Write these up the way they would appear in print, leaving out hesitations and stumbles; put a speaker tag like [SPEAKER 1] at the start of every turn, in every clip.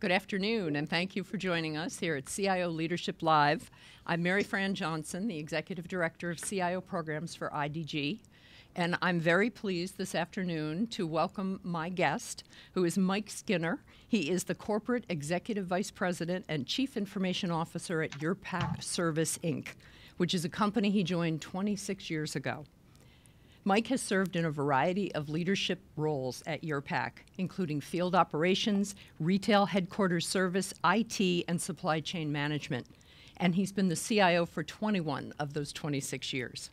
[SPEAKER 1] Good afternoon, and thank you for joining us here at CIO Leadership Live. I'm Mary Fran Johnson, the Executive Director of CIO Programs for IDG, and I'm very pleased this afternoon to welcome my guest, who is Mike Skinner. He is the Corporate Executive Vice President and Chief Information Officer at Eurpac Service, Inc., which is a company he joined 26 years ago. Mike has served in a variety of leadership roles at Eurpac, including field operations, retail headquarters service, IT, and supply chain management. And he's been the CIO for 21 of those 26 years.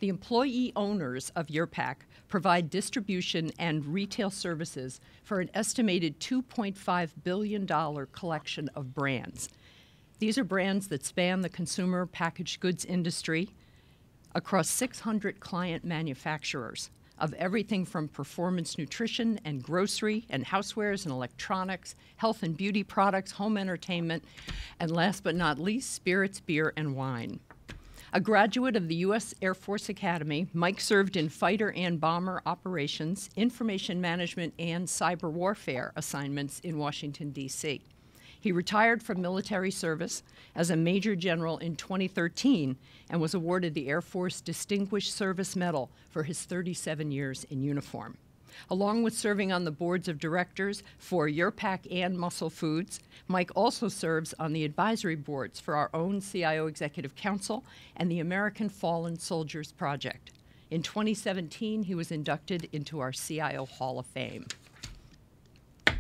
[SPEAKER 1] The employee owners of Eurpac provide distribution and retail services for an estimated $2.5 billion collection of brands. These are brands that span the consumer packaged goods industry across 600 client manufacturers of everything from performance nutrition and grocery and housewares and electronics, health and beauty products, home entertainment, and last but not least, spirits, beer, and wine. A graduate of the U.S. Air Force Academy, Mike served in fighter and bomber operations, information management, and cyber warfare assignments in Washington, D.C. He retired from military service as a Major General in 2013 and was awarded the Air Force Distinguished Service Medal for his 37 years in uniform. Along with serving on the boards of directors for Eurpac and Muscle Foods, Mike also serves on the advisory boards for our own CIO Executive Council and the American Fallen Soldiers Project. In 2017, he was inducted into our CIO Hall of Fame.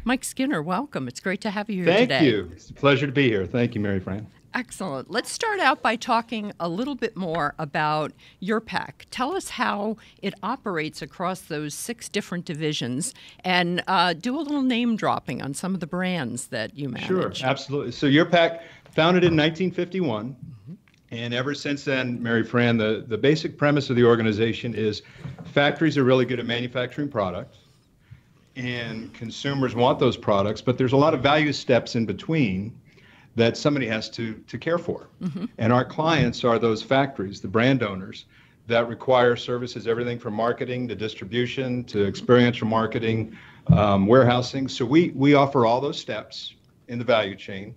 [SPEAKER 1] Mike Skinner, welcome. It's great to have you here today.
[SPEAKER 2] Thank you. It's a pleasure to be here. Thank you, Mary Fran.
[SPEAKER 1] Excellent. Let's start out by talking a little bit more about Eurpac. Tell us how it operates across those 6 different divisions and do a little name dropping on some of the brands that you manage.
[SPEAKER 2] Sure, absolutely. So Eurpac, founded in 1951, and ever since then, Mary Fran, the basic premise of the organization is factories are really good at manufacturing products, and consumers want those products, but there's a lot of value steps in between that somebody has to care for. And our clients are those factories, the brand owners, that require services, everything from marketing to distribution to experiential marketing, warehousing. So we offer all those steps in the value chain.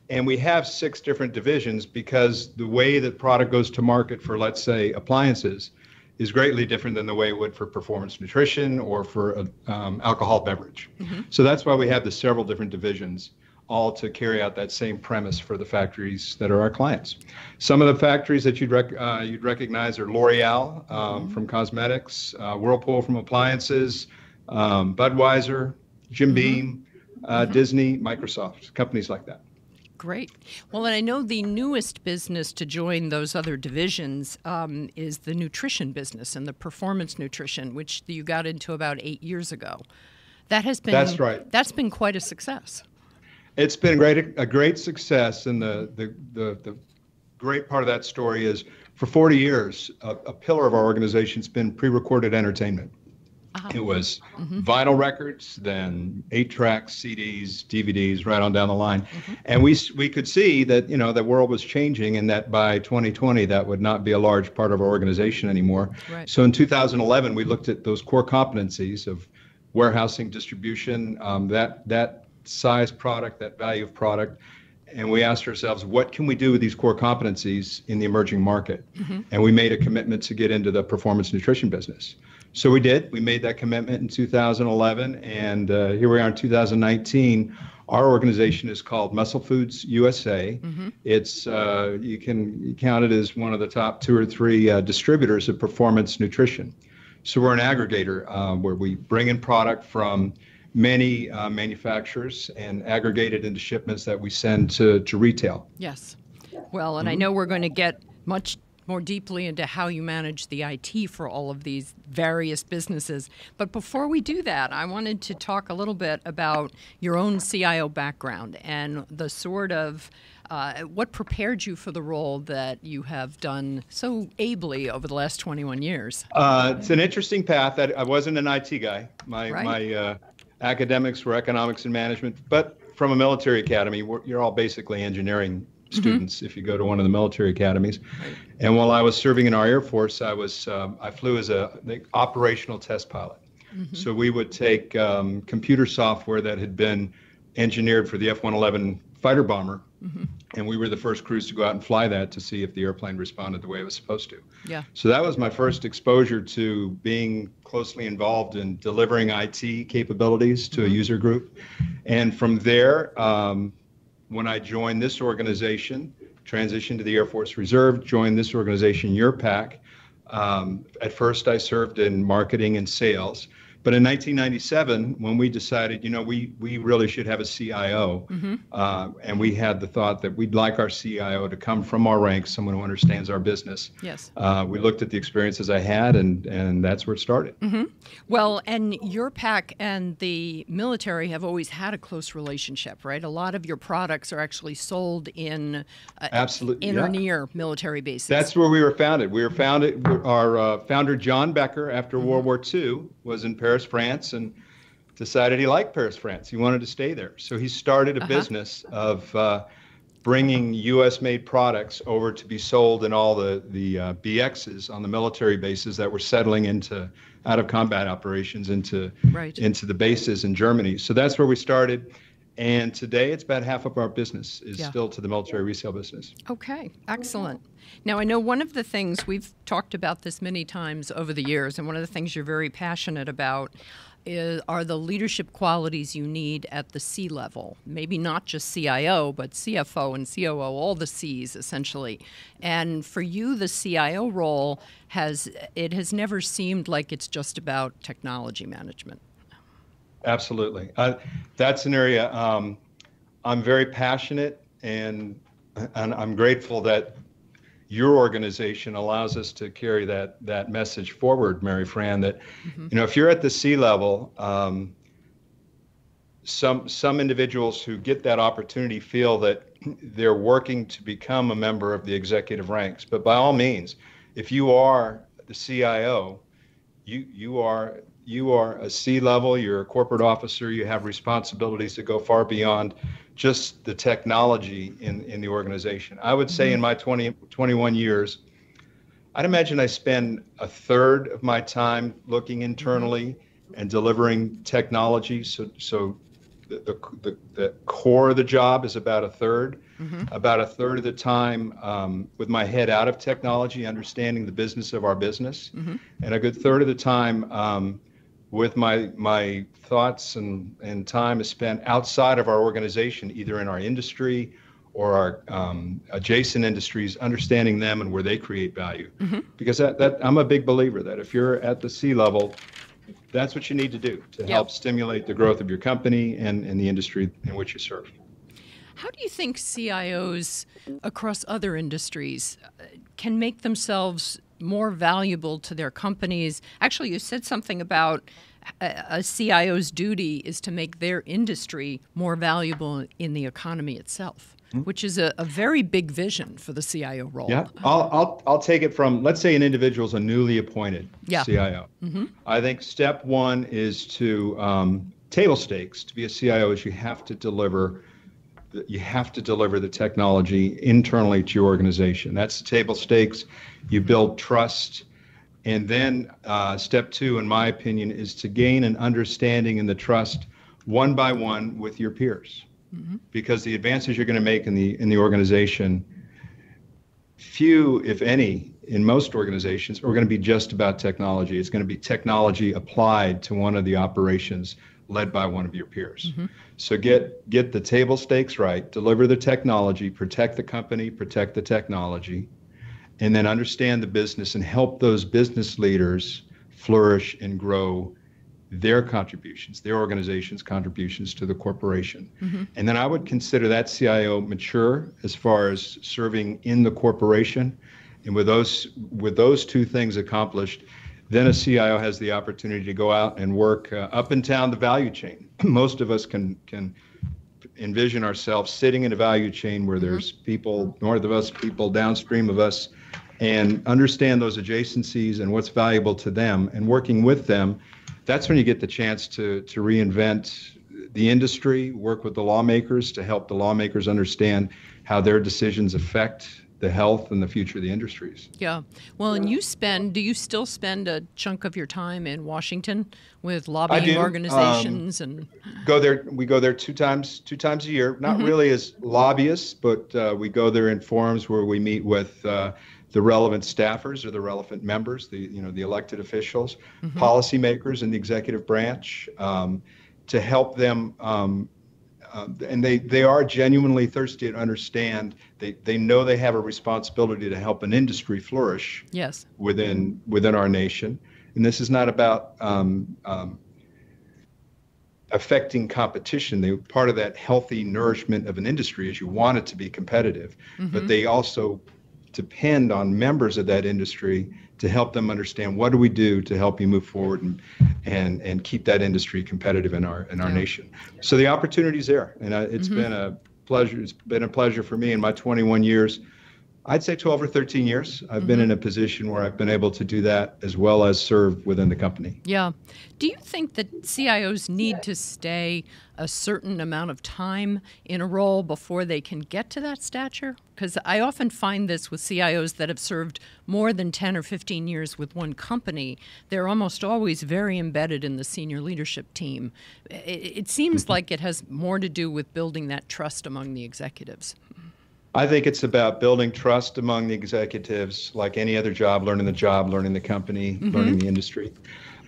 [SPEAKER 2] And we have 6 different divisions because the way that product goes to market for, let's say, appliances is greatly different than the way it would for performance nutrition or for alcohol beverage. So that's why we have the several different divisions, all to carry out that same premise for the factories that are our clients. Some of the factories that you'd recognize are L'Oreal from cosmetics, Whirlpool from appliances, Budweiser, Jim Beam, Disney, Microsoft, companies like that.
[SPEAKER 1] Great. Well, and I know the newest business to join those other divisions is the nutrition business and the performance nutrition, which you got into about 8 years ago. That's right. That's been quite a success.
[SPEAKER 2] It's been a great success, and the great part of that story is for 40 years, a pillar of our organization has been pre-recorded entertainment. It was vinyl records, then 8-tracks, CDs, DVDs, right on down the line. And we could see that, the world was changing and that by 2020, that would not be a large part of our organization anymore.
[SPEAKER 1] Right.
[SPEAKER 2] So in 2011, we looked at those core competencies of warehousing, distribution, that size product, that value of product. And we asked ourselves, what can we do with these core competencies in the emerging market? And we made a commitment to get into the performance nutrition business. So we did. We made that commitment in 2011, and here we are in 2019. Our organization is called Muscle Foods USA. It's you can count it as one of the top 2 or 3 distributors of performance nutrition. So we're an aggregator where we bring in product from many manufacturers and aggregate it into shipments that we send to retail.
[SPEAKER 1] Yes. Well, and I know we're going to get much more deeply into how you manage the IT for all of these various businesses. But before we do that, I wanted to talk a little bit about your own CIO background and the sort of what prepared you for the role that you have done so ably over the last 21 years.
[SPEAKER 2] It's an interesting path. I wasn't an IT guy. My academics were economics and management, but from a military academy, you're all basically engineering students if you go to one of the military academies.
[SPEAKER 1] Right.
[SPEAKER 2] And while I was serving in our Air Force, I flew as the operational test pilot. So we would take computer software that had been engineered for the F-111 fighter bomber. And we were the first crews to go out and fly that to see if the airplane responded the way it was supposed to.
[SPEAKER 1] Yeah.
[SPEAKER 2] So that was my first exposure to being closely involved in delivering IT capabilities to a user group. And from there, when I joined this organization, transitioned to the Air Force Reserve, joined this organization, URPAC. At first, I served in marketing and sales. But in 1997, when we decided, we really should have a CIO, and we had the thought that we'd like our CIO to come from our ranks, someone who understands our business.
[SPEAKER 1] Yes.
[SPEAKER 2] We looked at the experiences I had, and that's where it started.
[SPEAKER 1] Well, and URPAC and the military have always had a close relationship, right? A lot of your products are actually sold in
[SPEAKER 2] Absolutely,
[SPEAKER 1] or near military bases.
[SPEAKER 2] That's where we were founded. Our founder, John Becker, after World War II, was in Paris, France, and decided he liked Paris, France. He wanted to stay there. So he started a business of bringing U.S.-made products over to be sold in all the BXs on the military bases that were settling into out-of-combat operations into the bases in Germany. So that's where we started. And today, it's about half of our business is still to the military resale business.
[SPEAKER 1] Okay, excellent. Now, I know one of the things, we've talked about this many times over the years, and one of the things you're very passionate about are the leadership qualities you need at the C level. Maybe not just CIO, but CFO and COO, all the Cs, essentially. And for you, the CIO role has never seemed like it's just about technology management.
[SPEAKER 2] Absolutely. That's an area I'm very passionate, and I'm grateful that your organization allows us to carry that message forward, Mary Fran, that, if you're at the C level, some individuals who get that opportunity feel that they're working to become a member of the executive ranks. But by all means, if you are the CIO, you are a C level, you're a corporate officer, you have responsibilities that go far beyond just the technology in the organization. I would say in my 21 years, I'd imagine I spend a third of my time looking internally and delivering technology. So the core of the job is about a third. About a third of the time with my head out of technology, understanding the business of our business. And a good third of the time with my thoughts and time is spent outside of our organization, either in our industry or our adjacent industries, understanding them and where they create value. Because I'm a big believer that if you're at the C level, that's what you need to do to help stimulate the growth of your company and the industry in which you serve.
[SPEAKER 1] How do you think CIOs across other industries can make themselves more valuable to their companies? Actually, you said something about a CIO's duty is to make their industry more valuable in the economy itself, which is a very big vision for the CIO role.
[SPEAKER 2] Yeah, I'll take it from, let's say an individual is a newly appointed CIO. I think step one is to table stakes. To be a CIO is you have to deliver the technology internally to your organization. That's the table stakes. You build trust. And then step two, in my opinion, is to gain an understanding and the trust one by one with your peers. Because the advances you're going to make in the organization, few, if any, in most organizations, are going to be just about technology. It's going to be technology applied to one of the operations led by one of your peers. So get the table stakes right, deliver the technology, protect the company, protect the technology, and then understand the business and help those business leaders flourish and grow their contributions, their organization's contributions to the corporation. And then I would consider that CIO mature as far as serving in the corporation. And with those two things accomplished, then a CIO has the opportunity to go out and work up and down the value chain. Most of us can envision ourselves sitting in a value chain where there's people north of us, people downstream of us, and understand those adjacencies and what's valuable to them and working with them. That's when you get the chance to reinvent the industry, work with the lawmakers to help the lawmakers understand how their decisions affect the health and the future of the industries.
[SPEAKER 1] Yeah. Well, and do you still spend a chunk of your time in Washington with lobbying organizations and
[SPEAKER 2] we go there two times a year, not really as lobbyists, but we go there in forums where we meet with the relevant staffers or the relevant members, the elected officials, policymakers in the executive branch, to help them. And they are genuinely thirsty to understand. They know they have a responsibility to help an industry flourish.
[SPEAKER 1] Yes.
[SPEAKER 2] Within our nation, and this is not about affecting competition. Part of that healthy nourishment of an industry is you want it to be competitive, but they also depend on members of that industry to help them understand what do we do to help you move forward and keep that industry competitive in our nation. So the opportunity's there, and it's been a pleasure. It's been a pleasure for me in my 21 years. I'd say 12 or 13 years. I've been in a position where I've been able to do that as well as serve within the company.
[SPEAKER 1] Yeah. Do you think that CIOs need to stay a certain amount of time in a role before they can get to that stature? Because I often find this with CIOs that have served more than 10 or 15 years with one company. They're almost always very embedded in the senior leadership team. It seems like it has more to do with building that trust among the executives.
[SPEAKER 2] I think it's about building trust among the executives, like any other job, learning the company, learning the industry.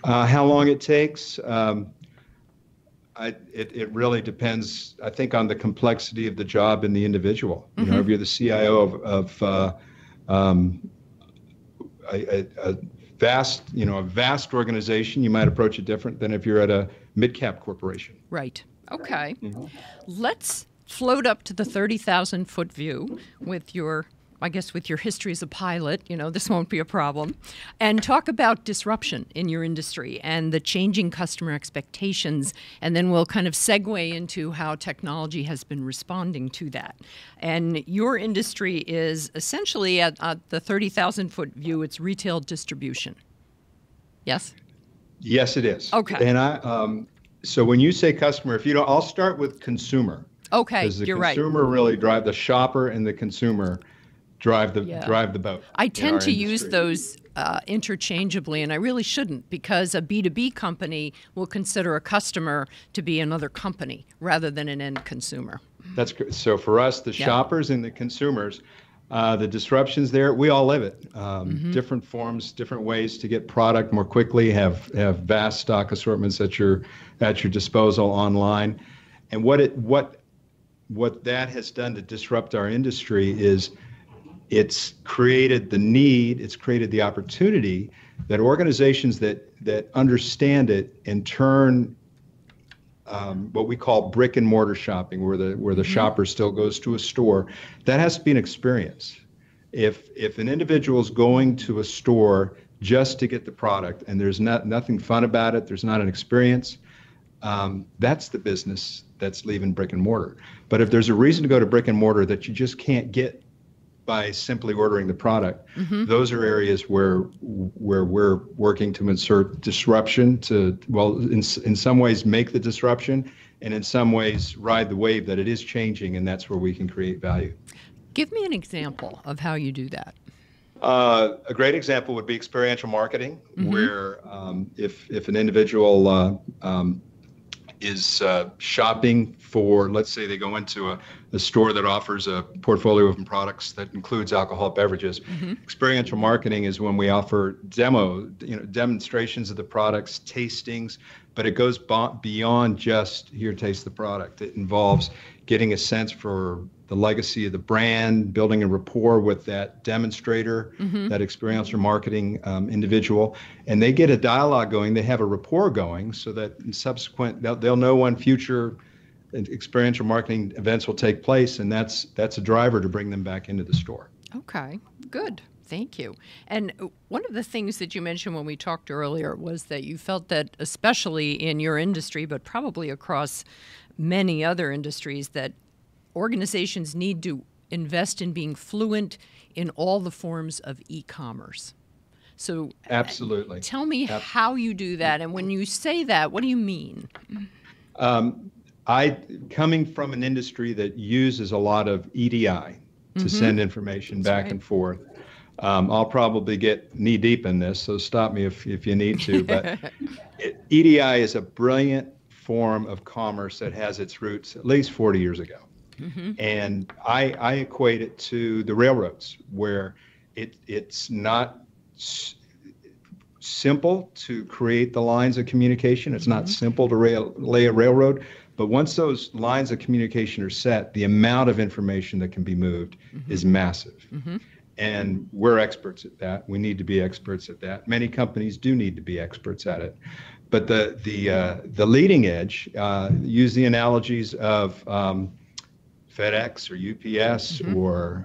[SPEAKER 2] How long it takes, it really depends, I think, on the complexity of the job and the individual. You know, if you're the CIO of a vast organization, you might approach it different than if you're at a mid-cap corporation.
[SPEAKER 1] Right. Okay. Let's float up to the 30,000-foot view with your history as a pilot. This won't be a problem. And talk about disruption in your industry and the changing customer expectations. And then we'll kind of segue into how technology has been responding to that. And your industry is essentially at the 30,000-foot view, it's retail distribution. Yes?
[SPEAKER 2] Yes, it is.
[SPEAKER 1] Okay.
[SPEAKER 2] And so when you say customer, I'll start with consumer.
[SPEAKER 1] Okay, you're right.
[SPEAKER 2] Because the consumer really the shopper and the consumer drive the boat.
[SPEAKER 1] I tend to use those interchangeably, and I really shouldn't, because a B2B company will consider a customer to be another company rather than an end consumer.
[SPEAKER 2] That's good. So for us, the shoppers and the consumers, the disruptions there, we all live it. Different forms, different ways to get product more quickly, have vast stock assortments at your disposal online. And what that has done to disrupt our industry is it's created the opportunity that organizations that understand it and turn what we call brick and mortar shopping, where the shopper still goes to a store, that has to be an experience. If an individual is going to a store just to get the product and there's nothing fun about it, there's not an experience, that's the business that's leaving brick and mortar. But if there's a reason to go to brick and mortar that you just can't get by simply ordering the product, those are areas where we're working to insert disruption to, in some ways make the disruption, and in some ways ride the wave that it is changing, and that's where we can create value.
[SPEAKER 3] Give me an example of how you do that.
[SPEAKER 2] A great example would be experiential marketing, where if an individual is shopping for, let's say they go into a store that offers a portfolio of products that includes alcoholic beverages. Experiential marketing is when we offer demonstrations of the products, tastings, but it goes beyond just here, taste the product. It involves getting a sense for the legacy of the brand, building a rapport with that demonstrator, that experiential marketing individual, and they get a dialogue going. They have a rapport going, so that in subsequent they'll know when future experiential marketing events will take place, and that's a driver to bring them back into the store.
[SPEAKER 3] Okay, good. Thank you. And one of the things that you mentioned when we talked earlier was that you felt that, especially in your industry, but probably across many other industries, that organizations need to invest in being fluent in all the forms of e-commerce. So
[SPEAKER 2] absolutely.
[SPEAKER 3] Tell me how you do that. And when you say that, what do you mean?
[SPEAKER 2] Coming from an industry that uses a lot of EDI, to send information back and forth. I'll probably get knee deep in this, so stop me if you need to. But EDI is a brilliant form of commerce that has its roots at least 40 years ago. And I equate it to the railroads, where it's not simple to create the lines of communication. It's not simple to lay a railroad. But once those lines of communication are set, the amount of information that can be moved is massive. And we're experts at that. We need to be experts at that. Many companies do need to be experts at it. But the leading edge, use the analogies of FedEx or UPS or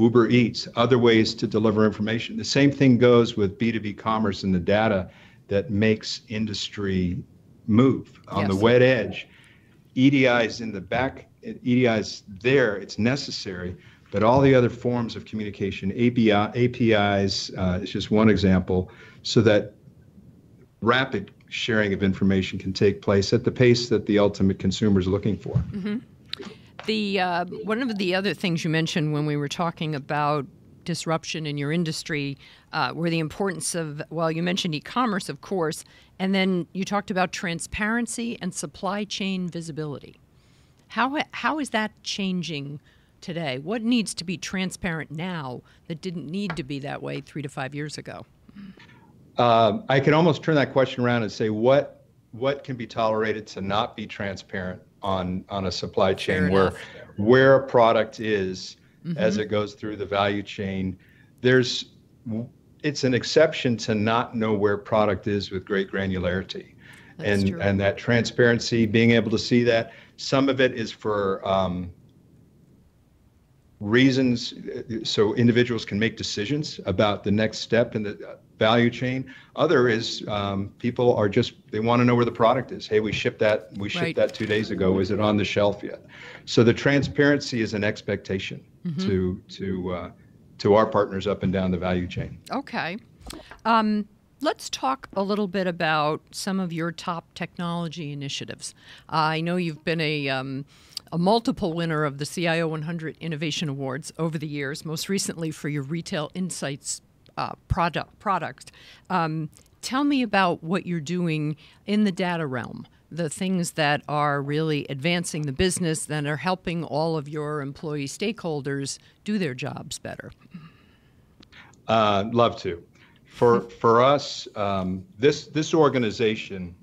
[SPEAKER 2] Uber Eats, other ways to deliver information. The same thing goes with B2B commerce and the data that makes industry move. On the wet edge, EDI is in the back, EDI is there, it's necessary, but all the other forms of communication, APIs is just one example, so that rapid sharing of information can take place at the pace that the ultimate consumer is looking for.
[SPEAKER 3] The one of the other things you mentioned when we were talking about disruption in your industry were the importance of, well, you mentioned e-commerce, of course, and then you talked about transparency and supply chain visibility. How is that changing today? What needs to be transparent now that didn't need to be that way 3 to 5 years ago?
[SPEAKER 2] I can almost turn that question around and say, what can be tolerated to not be transparent on a supply chain where a product is as it goes through the value chain? It's an exception to not know where product is with great granularity. And that transparency, being able to see that. Some of it is for reasons so individuals can make decisions about the next step in the value chain. Other is people are they want to know where the product is. Hey, we shipped that 2 days ago. Is it on the shelf yet? So the transparency is an expectation to our partners up and down the value chain.
[SPEAKER 3] Okay. Let's talk a little bit about some of your top technology initiatives. I know you've been a multiple winner of the CIO 100 Innovation Awards over the years, most recently for your Retail Insights product. Tell me about what you're doing in the data realm, the things that are really advancing the business, that are helping all of your employee stakeholders do their jobs better.
[SPEAKER 2] Love to. For us, this organization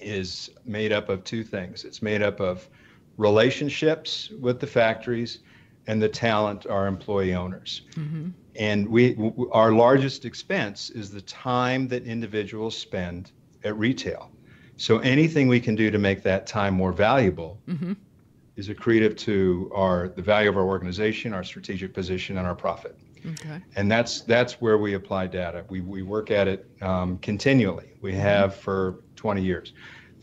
[SPEAKER 2] is made up of two things. It's made up of relationships with the factories and the talent, our employee owners. And our largest expense is the time that individuals spend at retail. So anything we can do to make that time more valuable is accretive to the value of our organization, our strategic position, and our profit. Okay. And that's where we apply data. We work at it continually. We have for 20 years.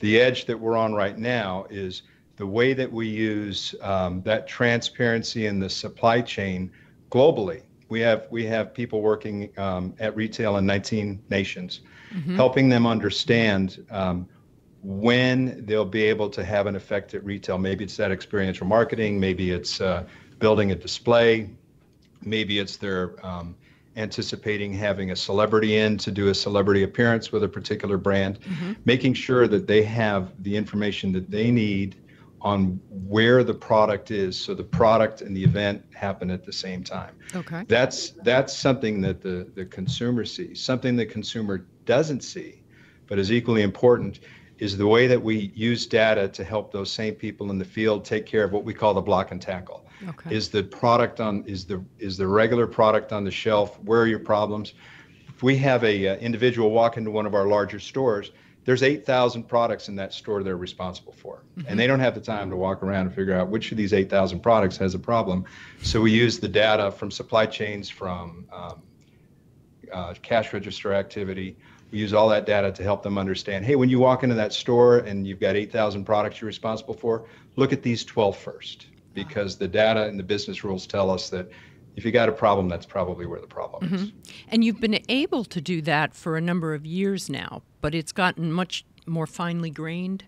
[SPEAKER 2] The edge that we're on right now is the way that we use that transparency in the supply chain globally. We have people working at retail in 19 nations, helping them understand when they'll be able to have an effect at retail. Maybe it's that experiential marketing, maybe it's building a display, maybe it's they're anticipating having a celebrity in to do a celebrity appearance with a particular brand, making sure that they have the information that they need on where the product is, so the product and the event happen at the same time. Okay. That's something that the consumer sees. Something the consumer doesn't see, but is equally important, is the way that we use data to help those same people in the field take care of what we call the block and tackle. Okay. Is the regular product on the shelf? Where are your problems? If we have a individual walk into one of our larger stores, there's 8,000 products in that store they're responsible for. And they don't have the time to walk around and figure out which of these 8,000 products has a problem. So we use the data from supply chains, from cash register activity. We use all that data to help them understand, hey, when you walk into that store and you've got 8,000 products you're responsible for, look at these 12 first. Because the data and the business rules tell us that if you got a problem, that's probably where the problem is.
[SPEAKER 3] And you've been able to do that for a number of years now, but it's gotten much more finely grained.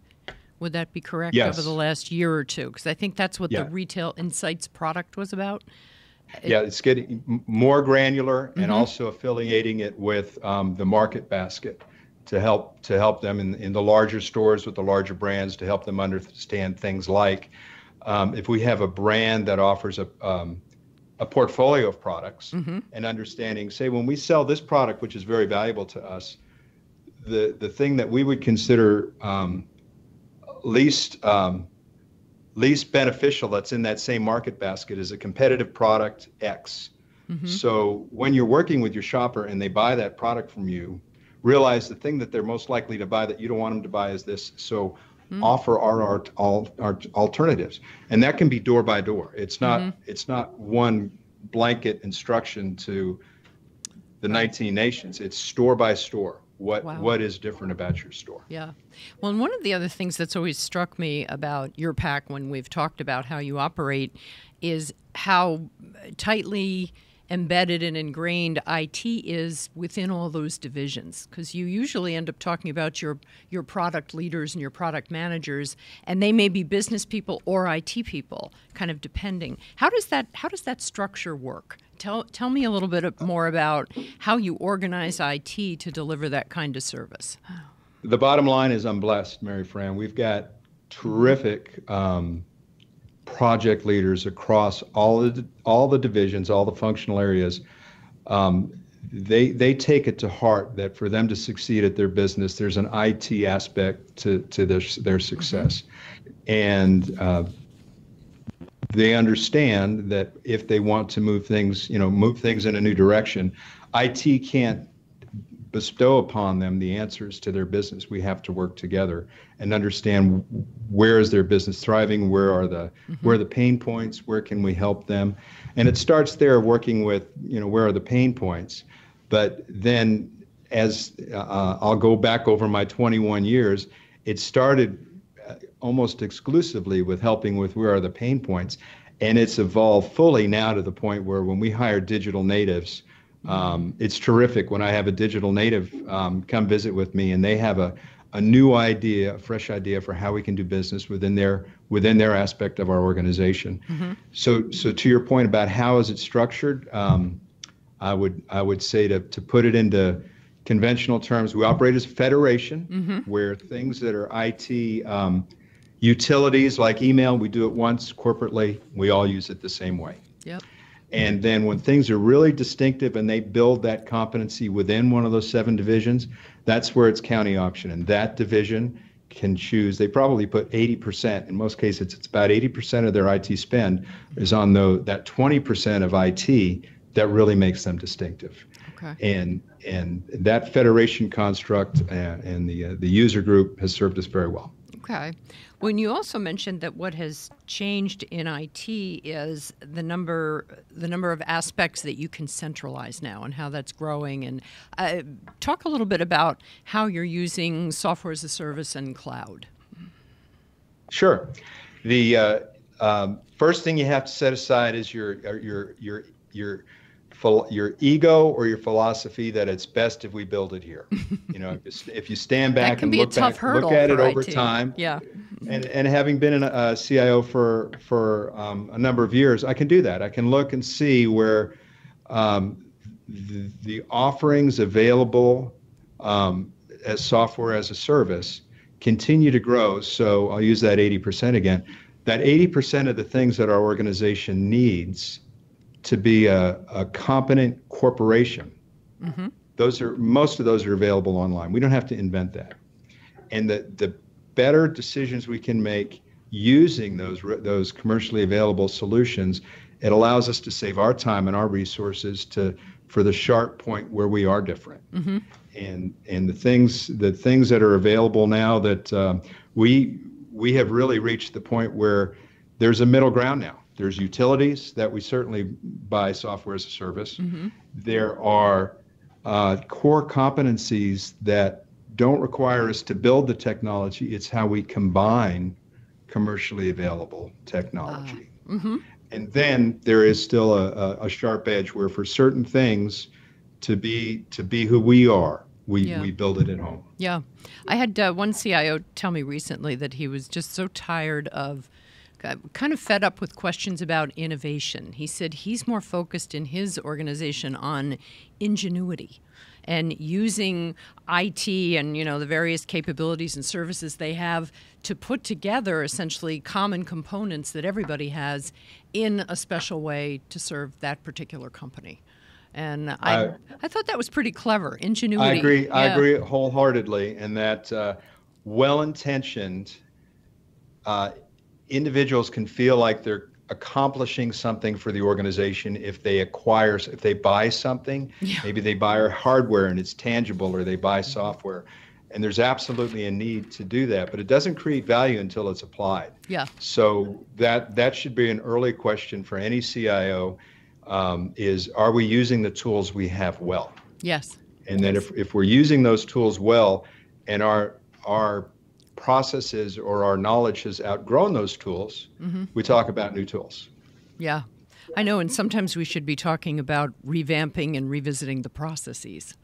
[SPEAKER 3] Would that be correct?
[SPEAKER 2] Yes.
[SPEAKER 3] Over the last year or two? Because I think that's what the Retail Insights product was about.
[SPEAKER 2] Yeah, it's getting more granular and also affiliating it with the market basket to help them in the larger stores with the larger brands to help them understand things like if we have a brand that offers a portfolio of products and understanding, say, when we sell this product, which is very valuable to us, the thing that we would consider least beneficial that's in that same market basket is a competitive product X. So when you're working with your shopper and they buy that product from you, realize the thing that they're most likely to buy that you don't want them to buy is this. So offer our alternatives, and that can be door by door. It's not one blanket instruction to the 19 nations. It's store by store. What is different about your store?
[SPEAKER 3] Yeah. Well, and one of the other things that's always struck me about your pack when we've talked about how you operate is how tightly embedded and ingrained IT is within all those divisions, because you usually end up talking about your product leaders and your product managers, and they may be business people or IT people, kind of depending. How does that structure work? Tell me a little bit more about how you organize IT to deliver that kind of service.
[SPEAKER 2] The bottom line is I'm blessed, Mary Fran. We've got terrific project leaders across all the divisions, all the functional areas. They take it to heart that for them to succeed at their business, there's an IT aspect to their success, and they understand that if they want to move things in a new direction, IT can't bestow upon them the answers to their business. We have to work together and understand where is their business thriving, where are the pain points, where can we help them, and it starts there, working with where are the pain points. But then, as I'll go back over my 21 years, it started almost exclusively with helping with where are the pain points, and it's evolved fully now to the point where when we hire digital natives, it's terrific when I have a digital native come visit with me and they have a new idea, a fresh idea for how we can do business within their aspect of our organization. So to your point about how is it structured, I would say to put it into conventional terms, we operate as a federation where things that are IT utilities like email, we do it once corporately, we all use it the same way.
[SPEAKER 3] Yep.
[SPEAKER 2] And then when things are really distinctive and they build that competency within one of those 7 divisions, that's where it's county option. And that division can choose, they probably put 80%, in most cases it's about 80% of their IT spend is on that 20% of IT that really makes them distinctive.
[SPEAKER 3] Okay.
[SPEAKER 2] And that federation construct and the user group has served us very well.
[SPEAKER 3] Okay. When you also mentioned that what has changed in IT is the number of aspects that you can centralize now and how that's growing. And talk a little bit about how you're using software as a service and cloud.
[SPEAKER 2] Sure. The first thing you have to set aside is your ego or your philosophy that it's best if we build it here. If you stand back and look at it over time.
[SPEAKER 3] Yeah.
[SPEAKER 2] And having been a CIO for a number of years, I can do that. I can look and see where the offerings available as software as a service continue to grow. So I'll use that 80% again. That 80% of the things that our organization needs to be a competent corporation, most of those are available online. We don't have to invent that. And the better decisions we can make using those commercially available solutions, it allows us to save our time and our resources for the sharp point where we are different. And the things that are available now that we have really reached the point where there's a middle ground now. There's utilities that we certainly buy software as a service. There are core competencies that don't require us to build the technology. It's how we combine commercially available technology. And then there is still a sharp edge where for certain things to be who we are, we build it at home.
[SPEAKER 3] Yeah. I had one CIO tell me recently that he was just so tired of kind of fed up with questions about innovation. He said he's more focused in his organization on ingenuity and using IT and, the various capabilities and services they have to put together essentially common components that everybody has in a special way to serve that particular company. And I thought that was pretty clever, ingenuity.
[SPEAKER 2] I agree.
[SPEAKER 3] Yeah.
[SPEAKER 2] I agree wholeheartedly, and that well-intentioned individuals can feel like they're accomplishing something for the organization if they buy something.
[SPEAKER 3] Yeah.
[SPEAKER 2] Maybe they buy hardware and it's tangible, or they buy software. And there's absolutely a need to do that, but it doesn't create value until it's applied.
[SPEAKER 3] Yeah.
[SPEAKER 2] So that should be an early question for any CIO, is, are we using the tools we have well?
[SPEAKER 3] Yes.
[SPEAKER 2] And then if we're using those tools well, and our processes or our knowledge has outgrown those tools, we talk about new tools.
[SPEAKER 3] Yeah, I know. And sometimes we should be talking about revamping and revisiting the processes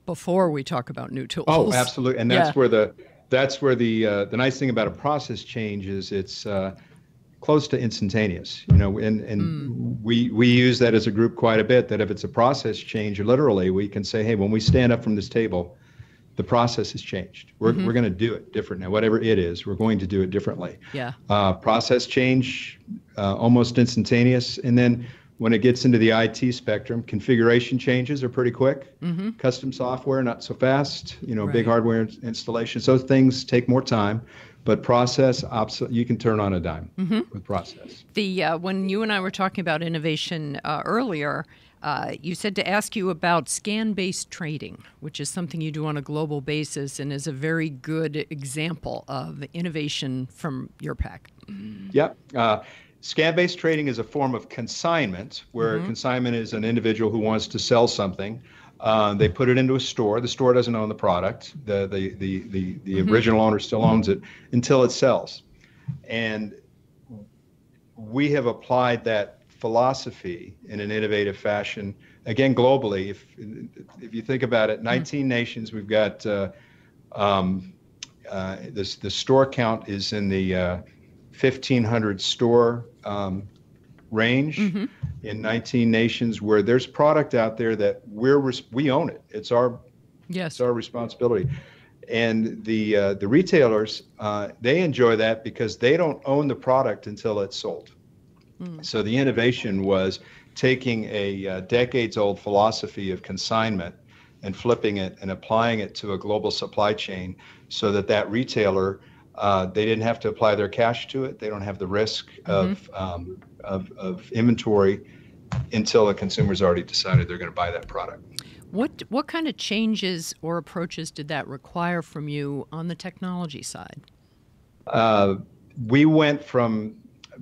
[SPEAKER 3] before we talk about new tools.
[SPEAKER 2] Oh, absolutely. And that's where the nice thing about a process change is it's close to instantaneous, and we use that as a group quite a bit, that if it's a process change, literally we can say, hey, when we stand up from this table, the process has changed. We're going to do it different now. Whatever it is, we're going to do it differently.
[SPEAKER 3] Yeah.
[SPEAKER 2] Process change, almost instantaneous. And then when it gets into the IT spectrum, configuration changes are pretty quick. Custom software, not so fast. Big hardware installations. Those things take more time. But process, you can turn on a dime with process.
[SPEAKER 3] When you and I were talking about innovation earlier, you said to ask you about scan-based trading, which is something you do on a global basis and is a very good example of innovation from your pack.
[SPEAKER 2] Yep. Scan-based trading is a form of consignment, where consignment is an individual who wants to sell something. They put it into a store. The store doesn't own the product. The original owner still owns it until it sells. And we have applied that philosophy in an innovative fashion, again, globally. If you think about it, 19 nations, we've got the store count is in the 1,500 store range in 19 nations, where there's product out there that we own it. It's our responsibility. And the retailers, they enjoy that because they don't own the product until it's sold. So the innovation was taking a decades-old philosophy of consignment and flipping it and applying it to a global supply chain, so that retailer, they didn't have to apply their cash to it. They don't have the risk of inventory until the consumer's already decided they're going to buy that product.
[SPEAKER 3] What kind of changes or approaches did that require from you on the technology side?
[SPEAKER 2] We went from,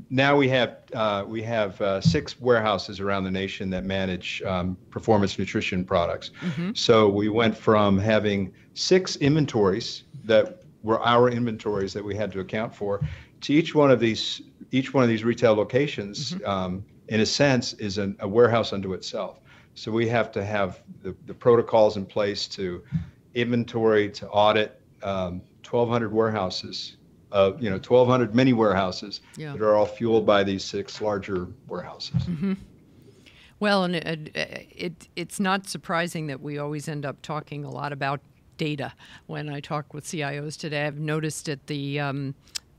[SPEAKER 2] now we have 6 warehouses around the nation that manage performance nutrition products. So we went from having 6 inventories that were our inventories that we had to account for, to each one of these retail locations, in a sense, is a warehouse unto itself. So we have to have the protocols in place to inventory, to audit 1,200 warehouses, 1,200 mini warehouses that are all fueled by these 6 larger warehouses.
[SPEAKER 3] Well, and it's not surprising that we always end up talking a lot about data when I talk with CIOs today. I've noticed at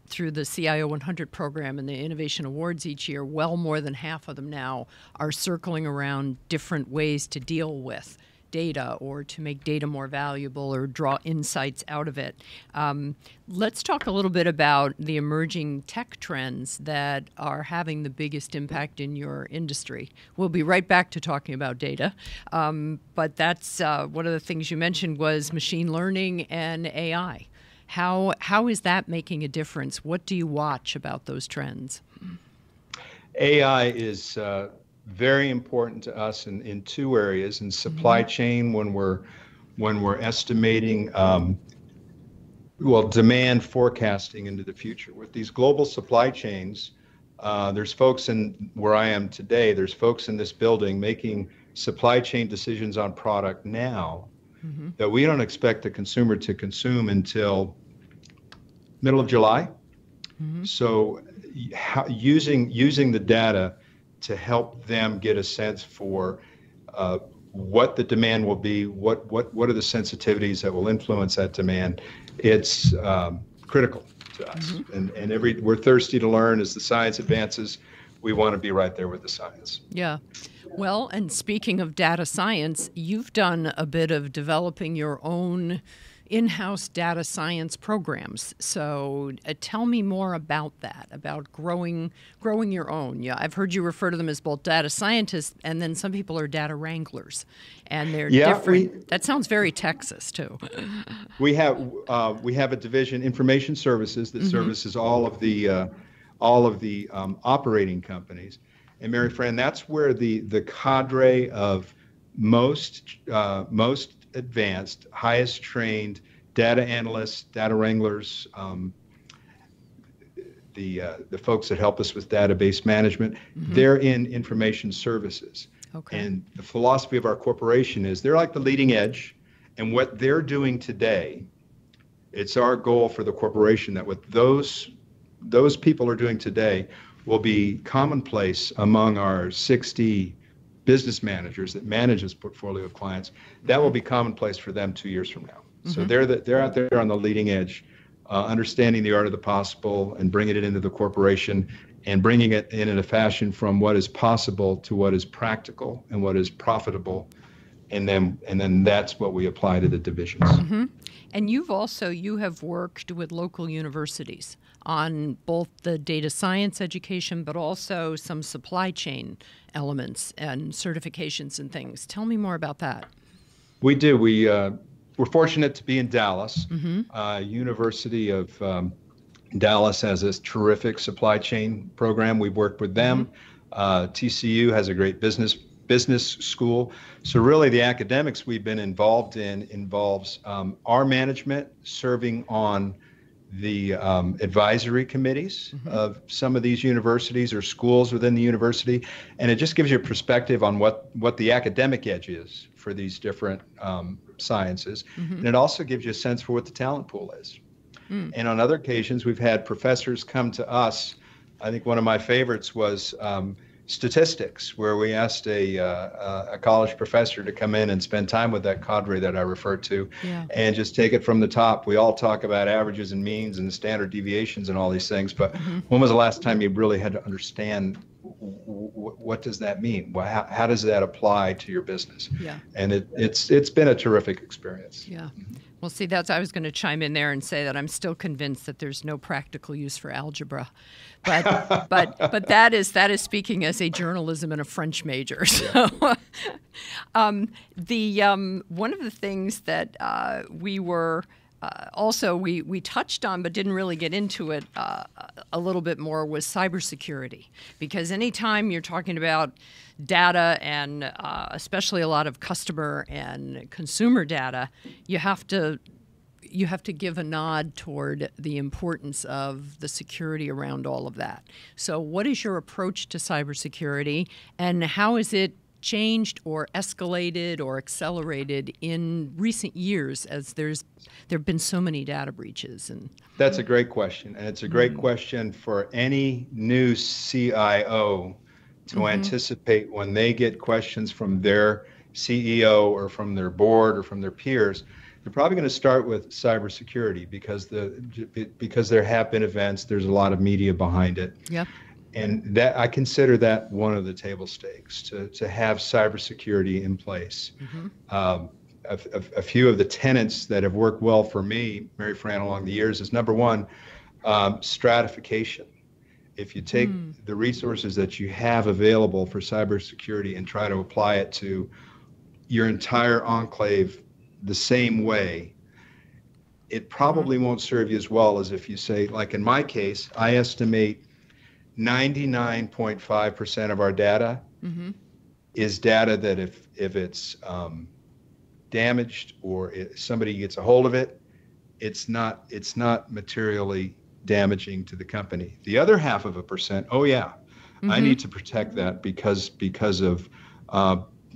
[SPEAKER 3] through the CIO 100 program and the Innovation Awards each year, well more than half of them now are circling around different ways to deal with data or to make data more valuable or draw insights out of it. Let's talk a little bit about the emerging tech trends that are having the biggest impact in your industry. We'll be right back to talking about data, but that's one of the things you mentioned was machine learning and AI. How is that making a difference? What do you watch about those trends?
[SPEAKER 2] AI is very important to us in 2 areas. In supply chain, when we're estimating demand forecasting into the future. With these global supply chains, there's folks where I am today, there's folks in this building making supply chain decisions on product now that we don't expect the consumer to consume until middle of July. So using the data to help them get a sense for what the demand will be, what are the sensitivities that will influence that demand. It's critical to us, and we're thirsty to learn. As the science advances, we want to be right there with the science.
[SPEAKER 3] Yeah. Well, and speaking of data science, you've done a bit of developing your own in-house data science programs. So tell me more about that, about growing your own. Yeah, I've heard you refer to them as both data scientists, and then some people are data wranglers, and they're different. That sounds very Texas too.
[SPEAKER 2] We have a division, Information Services, that services all of the operating companies. And Mary Fran, that's where the cadre of most advanced, highest trained data analysts, data wranglers, the folks that help us with database management, they're in information services.
[SPEAKER 3] Okay.
[SPEAKER 2] And the philosophy of our corporation is they're like the leading edge, and what they're doing today, it's our goal for the corporation that what those people are doing today will be commonplace among our 60 business managers that manage this portfolio of clients. That will be commonplace for them 2 years from now. So they're out there on the leading edge, understanding the art of the possible and bringing it into the corporation and bringing it in a fashion from what is possible to what is practical and what is profitable. And then that's what we apply to the divisions.
[SPEAKER 3] And you have worked with local universities on both the data science education, but also some supply chain elements and certifications and things. Tell me more about that.
[SPEAKER 2] We do. We're fortunate to be in Dallas. University of Dallas has this terrific supply chain program. We've worked with them. TCU has a great business school. So really the academics we've been involved in involves our management serving on the advisory committees of some of these universities or schools within the university. And it just gives you a perspective on what the academic edge is for these different sciences. And it also gives you a sense for what the talent pool is. And on other occasions, we've had professors come to us. I think one of my favorites was statistics, where we asked a college professor to come in and spend time with that cadre that I referred to, and just take it from the top. We all talk about averages and means and standard deviations and all these things, but when was the last time you really had to understand what does that mean? How does that apply to your business? And it's been a terrific experience.
[SPEAKER 3] Well, see, I was going to chime in there and say that I'm still convinced that there's no practical use for algebra, but that is speaking as a journalism and a French major. So, one of the things that we were also we touched on but didn't really get into it a little bit more was cybersecurity, because anytime you're talking about data and especially a lot of customer and consumer data, you have to give a nod toward the importance of the security around all of that. So what is your approach to cybersecurity, and how is it changed or escalated or accelerated in recent years as there have been so many data breaches? And
[SPEAKER 2] that's a great question, and it's a great question for any new CIO to anticipate when they get questions from their CEO or from their board or from their peers. They're probably going to start with cybersecurity because there have been events. There's a lot of media behind it. And that I consider that one of the table stakes to have cybersecurity in place. A few of the tenets that have worked well for me, Mary Fran, along the years is number one, stratification. If you take the resources that you have available for cybersecurity and try to apply it to your entire enclave the same way, it probably won't serve you as well as if you say, like in my case, I estimate 99.5% of our data is data that if it's damaged or if somebody gets a hold of it, it's not materially damaging to the company. The other 0.5%, I need to protect that because of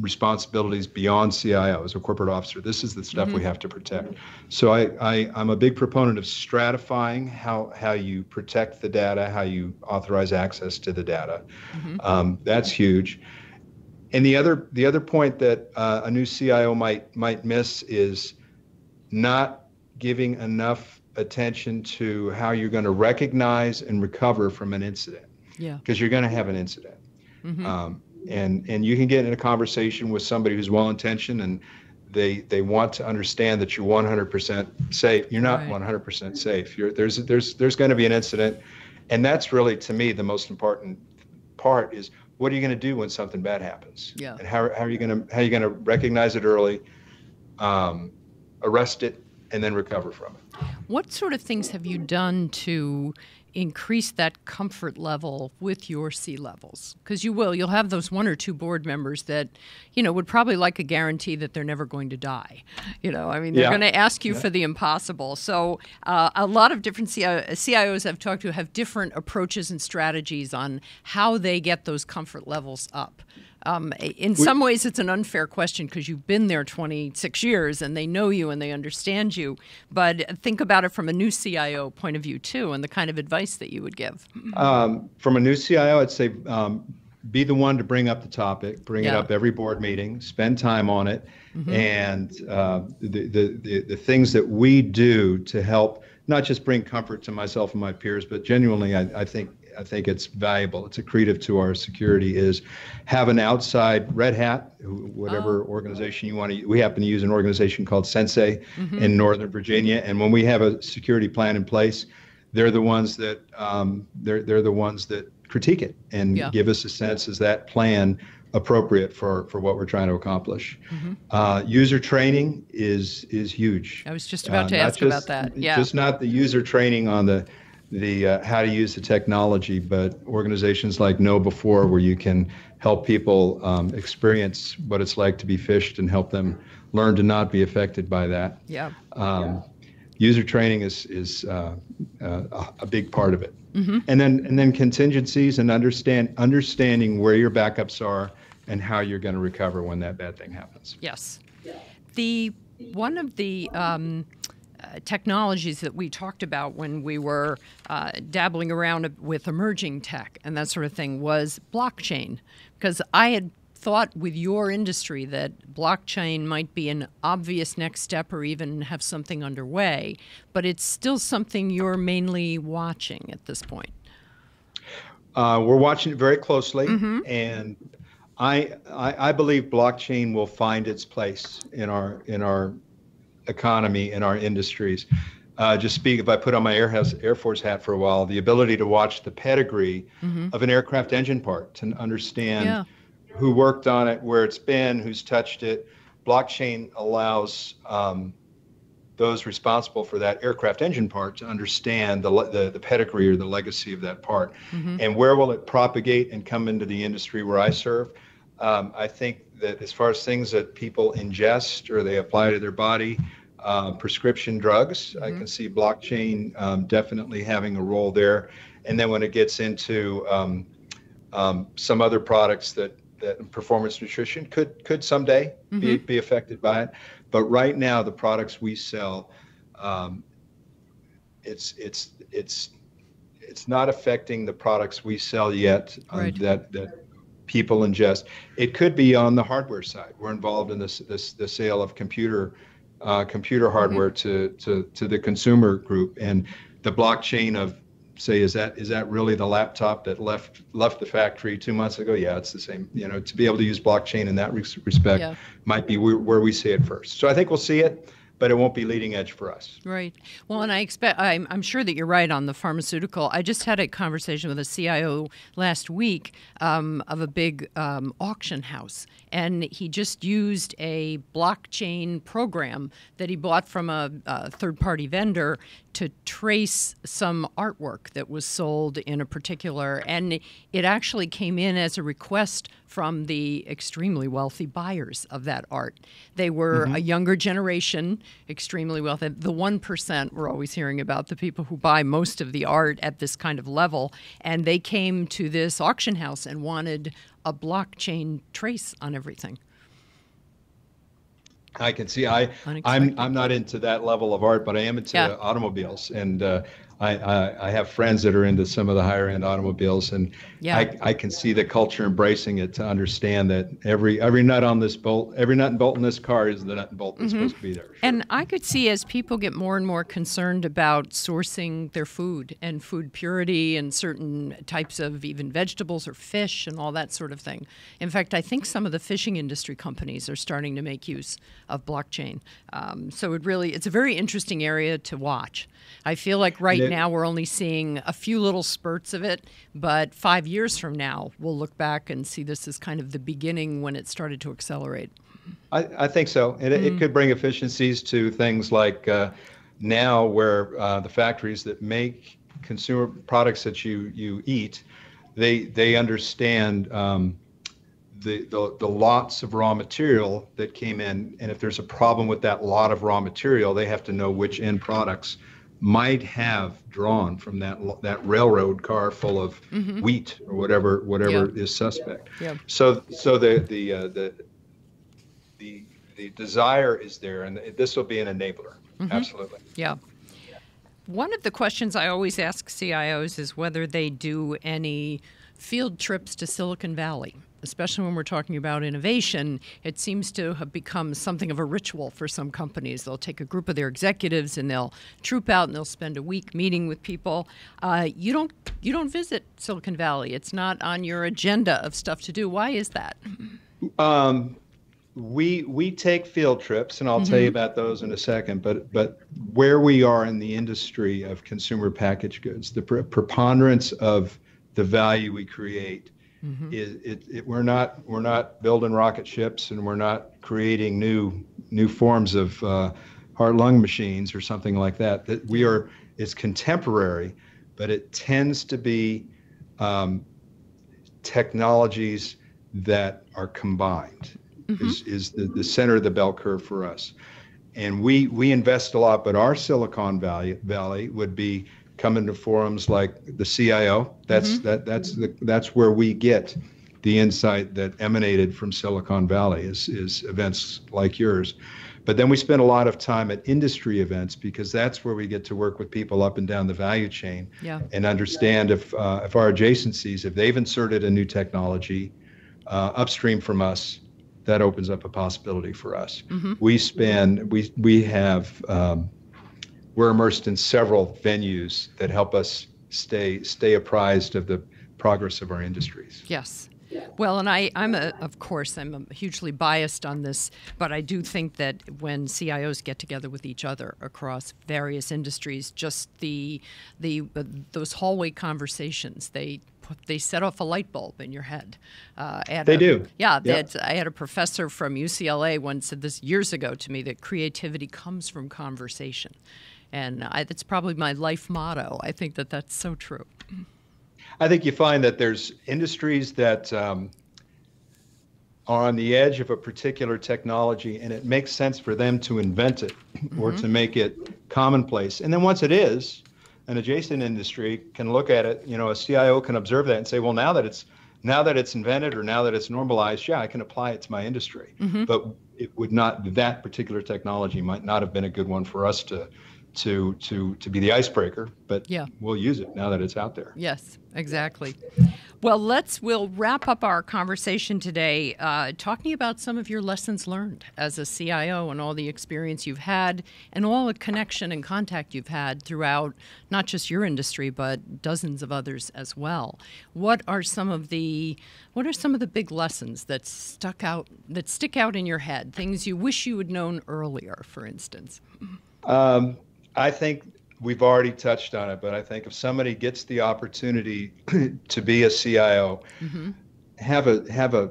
[SPEAKER 2] responsibilities beyond CIO as a corporate officer. This is the stuff we have to protect. So I'm a big proponent of stratifying how you protect the data, how you authorize access to the data. That's huge. And the other point that a new CIO might miss is not giving enough attention to how you're going to recognize and recover from an incident.
[SPEAKER 3] Yeah.
[SPEAKER 2] Because you're going to have an incident. And you can get in a conversation with somebody who's well-intentioned and they want to understand that you're 100% safe. You're not 100% safe. There's going to be an incident, and that's really, to me, the most important part is what are you going to do when something bad happens?
[SPEAKER 3] Yeah.
[SPEAKER 2] And how are you going to recognize it early, arrest it, and then recover from it?
[SPEAKER 3] What sort of things have you done to increase that comfort level with your C-levels? Because you'll have those one or two board members that, would probably like a guarantee that they're never going to die. They're going to ask you for the impossible. So a lot of different CIOs I've talked to have different approaches and strategies on how they get those comfort levels up. In some ways, it's an unfair question because you've been there 26 years and they know you and they understand you. But think about it from a new CIO point of view, too, and the kind of advice that you would give.
[SPEAKER 2] From a new CIO, I'd say be the one to bring up the topic, bring it up every board meeting, spend time on it, and the things that we do to help not just bring comfort to myself and my peers, but genuinely, I think it's valuable. It's accretive to our security. Is have an outside red hat, whatever organization you want to. We happen to use an organization called Sensei in Northern Virginia, and when we have a security plan in place, they're the ones that they're the ones that critique it and give us a sense, is that plan appropriate for what we're trying to accomplish. User training is huge.
[SPEAKER 3] I was just about to ask about that. Yeah,
[SPEAKER 2] just not the user training on the how to use the technology, but organizations like KnowBe4, where you can help people experience what it's like to be phished and help them learn to not be affected by that. User training is a big part of it. And then contingencies and understanding where your backups are and how you're going to recover when that bad thing happens.
[SPEAKER 3] Yes. One of the technologies that we talked about when we were dabbling around with emerging tech and that sort of thing was blockchain, because I had thought with your industry that blockchain might be an obvious next step or even have something underway, but it's still something you're mainly watching at this point.
[SPEAKER 2] We're watching it very closely, and I believe blockchain will find its place in our economy, in our industries. If I put on my Air Force hat for a while, the ability to watch the pedigree of an aircraft engine part, to understand who worked on it, where it's been, who's touched it. Blockchain allows those responsible for that aircraft engine part to understand the pedigree or the legacy of that part. And where will it propagate and come into the industry where I serve? I think that as far as things that people ingest or they apply to their body, prescription drugs, I can see blockchain definitely having a role there. And then when it gets into some other products that performance nutrition could someday be affected by it. But right now, the products we sell, it's not affecting the products we sell yet that people ingest. It could be on the hardware side. We're involved in the sale of computer hardware to the consumer group, and the blockchain of, say, is that really the laptop that left the factory 2 months ago? Yeah, it's the same. To be able to use blockchain in that respect might be where we see it first. So I think we'll see it, but it won't be leading edge for us.
[SPEAKER 3] Right. Well, and I'm sure that you're right on the pharmaceutical. I just had a conversation with a CIO last week of a big auction house, and he just used a blockchain program that he bought from a third-party vendor to trace some artwork that was sold in a particular, and it actually came in as a request from the extremely wealthy buyers of that art. They were a younger generation, extremely wealthy. The 1%, we're always hearing about the people who buy most of the art at this kind of level, and they came to this auction house and wanted a blockchain trace on everything.
[SPEAKER 2] I can see. I'm not into that level of art, but I am into automobiles, and I have friends that are into some of the higher end automobiles, and I can see the culture embracing it to understand that every nut on this bolt, every nut and bolt in this car is the nut and bolt that's supposed to be there. Sure.
[SPEAKER 3] And I could see as people get more and more concerned about sourcing their food and food purity and certain types of even vegetables or fish and all that sort of thing. In fact, I think some of the fishing industry companies are starting to make use of blockchain. So it's a very interesting area to watch. I feel like now we're only seeing a few little spurts of it, but 5 years from now, we'll look back and see this as kind of the beginning when it started to accelerate.
[SPEAKER 2] I think so. It could bring efficiencies to things like now where the factories that make consumer products that you eat, they understand the lots of raw material that came in, and if there's a problem with that lot of raw material, they have to know which end products might have drawn from that railroad car full of wheat or whatever is suspect. Yeah. So the desire is there, and this will be an enabler. Absolutely.
[SPEAKER 3] Yeah. One of the questions I always ask CIOs is whether they do any field trips to Silicon Valley. Especially when we're talking about innovation, it seems to have become something of a ritual for some companies. They'll take a group of their executives and they'll troop out and they'll spend a week meeting with people. You don't visit Silicon Valley. It's not on your agenda of stuff to do. Why is that?
[SPEAKER 2] We take field trips, and I'll tell you about those in a second. But where we are in the industry of consumer packaged goods, the preponderance of the value we create. We're not building rocket ships, and we're not creating new forms of heart-lung machines or something like that. It's contemporary, but it tends to be technologies that are combined. Is the center of the bell curve for us, and we invest a lot. But our Silicon Valley would be coming to forums like the CIO. That's where we get the insight that emanated from Silicon Valley is events like yours. But then we spend a lot of time at industry events, because that's where we get to work with people up and down the value chain and understand if our adjacencies, if they've inserted a new technology upstream from us, that opens up a possibility for us. We're immersed in several venues that help us stay apprised of the progress of our industries.
[SPEAKER 3] Yes. Well, and I'm hugely biased on this, but I do think that when CIOs get together with each other across various industries, just those hallway conversations, they set off a light bulb in your head.
[SPEAKER 2] They do.
[SPEAKER 3] Yeah. I had a professor from UCLA once said this years ago to me, that creativity comes from conversation. And that's probably my life motto. I think that that's so true.
[SPEAKER 2] I think you find that there's industries that are on the edge of a particular technology, and it makes sense for them to invent it or to make it commonplace. And then once it is, an adjacent industry can look at it. A CIO can observe that and say, well, now that it's invented, or now that it's normalized, I can apply it to my industry. But it would not. That particular technology might not have been a good one for us to be the icebreaker, but we'll use it now that it's out there.
[SPEAKER 3] Yes, exactly. Well, we'll wrap up our conversation today talking about some of your lessons learned as a CIO and all the experience you've had and all the connection and contact you've had throughout not just your industry, but dozens of others as well. What are some of the big lessons that stick out in your head, things you wish you had known earlier, for instance?
[SPEAKER 2] I think we've already touched on it, but I think if somebody gets the opportunity to be a CIO, have a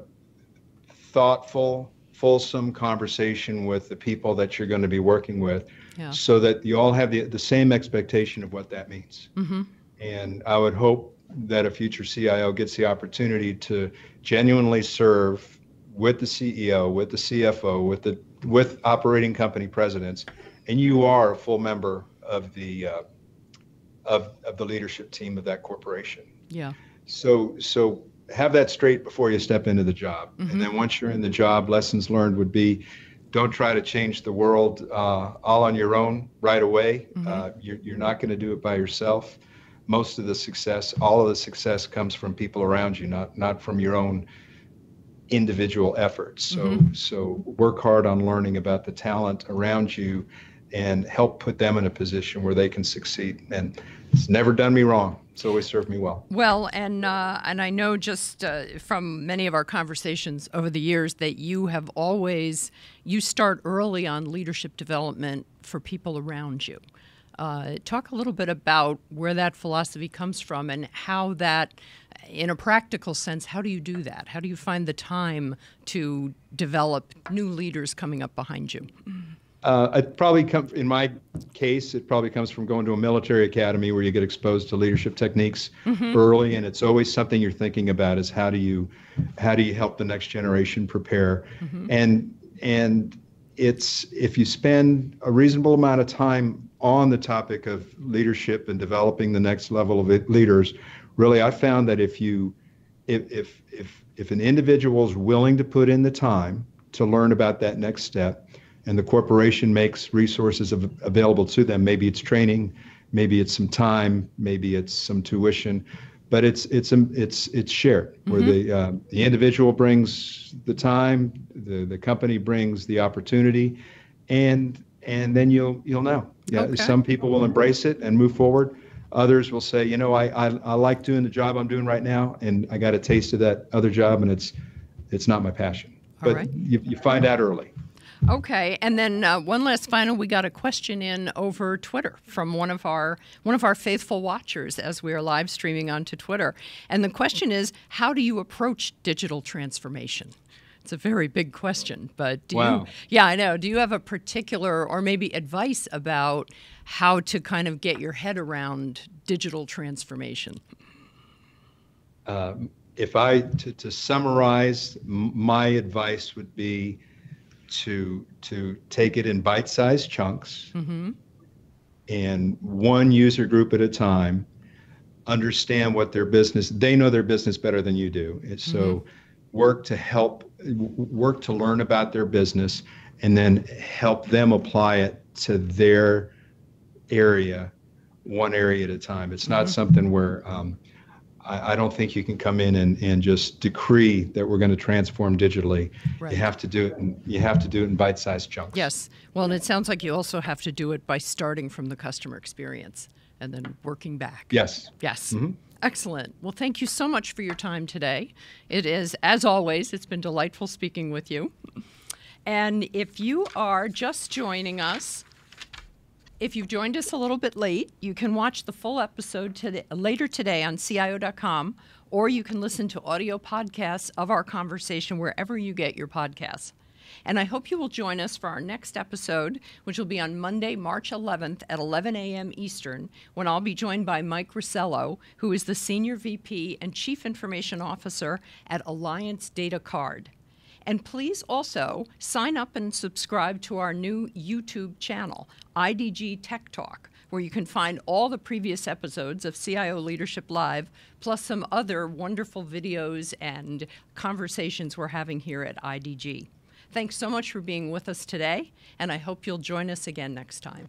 [SPEAKER 2] thoughtful, fulsome conversation with the people that you're going to be working with, so that you all have the same expectation of what that means. And I would hope that a future CIO gets the opportunity to genuinely serve with the CEO, with the CFO, with operating company presidents, and you are a full member of the leadership team of that corporation.
[SPEAKER 3] Yeah.
[SPEAKER 2] So have that straight before you step into the job. And then once you're in the job, lessons learned would be, don't try to change the world all on your own right away. You're not going to do it by yourself. Most of the success, all of the success comes from people around you, not from your own individual efforts. So work hard on learning about the talent around you and help put them in a position where they can succeed. And it's never done me wrong. It's always served me well.
[SPEAKER 3] Well, and I know just from many of our conversations over the years that you start early on leadership development for people around you. Talk a little bit about where that philosophy comes from and how that, in a practical sense, how do you do that? How do you find the time to develop new leaders coming up behind you?
[SPEAKER 2] In my case, it probably comes from going to a military academy where you get exposed to leadership techniques early, and it's always something you're thinking about is how do you help the next generation prepare, and it's if you spend a reasonable amount of time on the topic of leadership and developing the next level of leaders, really, I found that if an individual is willing to put in the time to learn about that next step, and the corporation makes resources available to them. Maybe it's training, maybe it's some time, maybe it's some tuition, but it's shared. Where the individual brings the time, the company brings the opportunity, and then you'll know. Yeah,
[SPEAKER 3] Okay.
[SPEAKER 2] Some people will embrace it and move forward. Others will say, I like doing the job I'm doing right now, and I got a taste of that other job, and it's not my passion.
[SPEAKER 3] All
[SPEAKER 2] But
[SPEAKER 3] right.
[SPEAKER 2] you find out early.
[SPEAKER 3] Okay, and then one last final, we got a question in over Twitter from one of our faithful watchers as we are live streaming onto Twitter. And the question is, how do you approach digital transformation? It's a very big question, but
[SPEAKER 2] Wow.
[SPEAKER 3] Yeah, I know. Do you have a particular or maybe advice about how to kind of get your head around digital transformation?
[SPEAKER 2] If to summarize, my advice would be to take it in bite-sized chunks and one user group at a time, understand what their business, they know their business better than you do. And so work to learn about their business and then help them apply it to their area, one area at a time. It's not something where I don't think you can come in and just decree that we're going to transform digitally.
[SPEAKER 3] Right.
[SPEAKER 2] You have to do it in bite-sized chunks.
[SPEAKER 3] Yes. Well, and it sounds like you also have to do it by starting from the customer experience and then working back.
[SPEAKER 2] Yes.
[SPEAKER 3] Yes. Excellent. Well, thank you so much for your time today. It is, as always, it's been delightful speaking with you. And if you are just joining us, if you've joined us a little bit late, you can watch the full episode later today on CIO.com, or you can listen to audio podcasts of our conversation wherever you get your podcasts. And I hope you will join us for our next episode, which will be on Monday, March 11th at 11 a.m. Eastern, when I'll be joined by Mike Rosello, who is the Senior VP and Chief Information Officer at Alliance Data Card. And please also sign up and subscribe to our new YouTube channel, IDG Tech Talk, where you can find all the previous episodes of CIO Leadership Live, plus some other wonderful videos and conversations we're having here at IDG. Thanks so much for being with us today, and I hope you'll join us again next time.